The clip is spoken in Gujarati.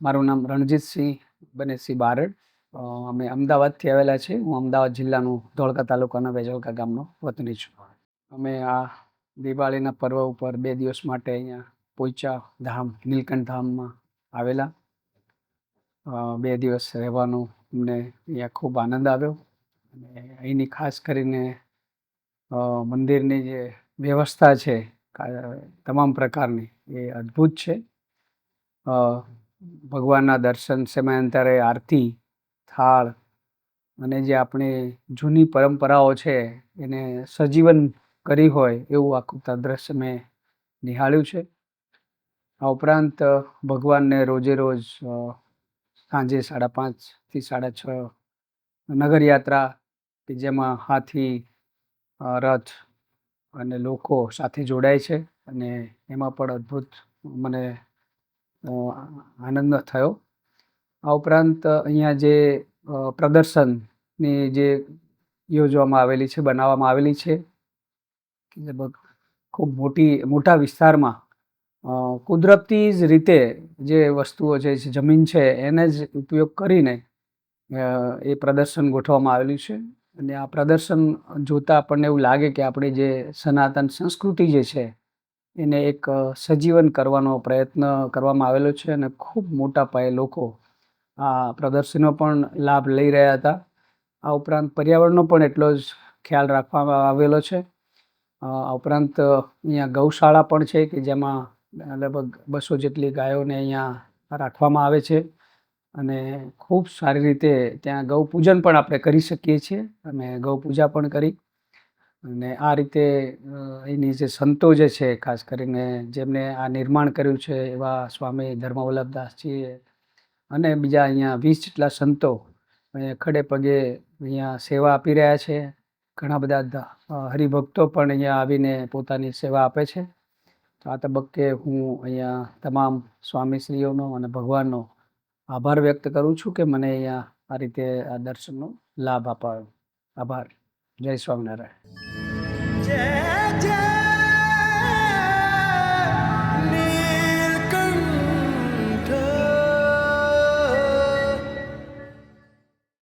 મારું નામ રણજીતસિંહ બનેશસિંહ બારડ. અમે અમદાવાદથી આવેલા છીએ. હું અમદાવાદ જિલ્લાનું ધોળકા તાલુકાના વેજલકા ગામનો વતની છું. અમે આ દિવાળીના પર્વ ઉપર 2 દિવસ માટે અહીંયા પોઈચા ધામ નીલકંઠ ધામમાં આવેલા. 2 દિવસ રહેવાનો અમને અહીંયા ખૂબ આનંદ આવ્યો. અને અહીંની ખાસ કરીને મંદિરની જે વ્યવસ્થા છે તમામ પ્રકારની એ અદ્ભુત છે. ભગવાનના દર્શન સમયાંતરે આરતી, થાળ અને જે આપણી જૂની પરંપરાઓ છે એને સજીવન કરી હોય એવું આખું દ્રશ્ય મેં નિહાળ્યું છે. આ ઉપરાંત ભગવાનને રોજે રોજ સાંજે 5:30 થી 6:30 નગરયાત્રા કે જેમાં હાથી, રથ અને લોકો સાથે જોડાય છે અને એમાં પણ અદ્ભુત મને આનંદ થયો. આ ઉપરાંત અહીંયા જે પ્રદર્શનની જે યોજવામાં આવેલી છે, બનાવવામાં આવેલી છે કે લગભગ ખૂબ મોટા વિસ્તારમાં કુદરતી જ રીતે જે વસ્તુઓ છે, જમીન છે એને જ ઉપયોગ કરીને એ પ્રદર્શન ગોઠવવામાં આવેલું છે. અને આ પ્રદર્શન જોતાં આપણને એવું લાગે કે આપણી જે સનાતન સંસ્કૃતિ જે છે એને એક સજીવન કરવાનો પ્રયત્ન કરવામાં આવેલો છે અને ખૂબ મોટા પાયે લોકો આ પ્રદર્શનનો પણ લાભ લઈ રહ્યા હતા. આ ઉપરાંત પર્યાવરણનો પણ એટલો જ ખ્યાલ રાખવામાં આવેલો છે. આ ઉપરાંત અહીંયા ગૌશાળા પણ છે કે જેમાં લગભગ 200 જેટલી ગાયોને અહીંયા રાખવામાં આવે છે અને ખૂબ સારી રીતે ત્યાં ગૌ પૂજન પણ આપણે કરી શકીએ છીએ અને ગૌ પૂજા પણ કરી. અને આ રીતે એની જે સંતો જે છે, ખાસ કરીને જેમને આ નિર્માણ કર્યું છે એવા સ્વામી ધર્મવલ્લભદાસજીએ અને બીજા અહીંયા 20 જેટલા સંતો ખડે પગે અહીંયા સેવા આપી રહ્યા છે. ઘણા બધા હરિભક્તો પણ અહીંયા આવીને પોતાની સેવા આપે છે. તો આ તબક્કે હું અહીંયા તમામ સ્વામીશ્રીઓનો અને ભગવાનનો આભાર વ્યક્ત કરું છું કે મને અહીંયા આ રીતે આ દર્શનનો લાભ અપાયો. આભાર. જય સ્વામિનારાયણ. જય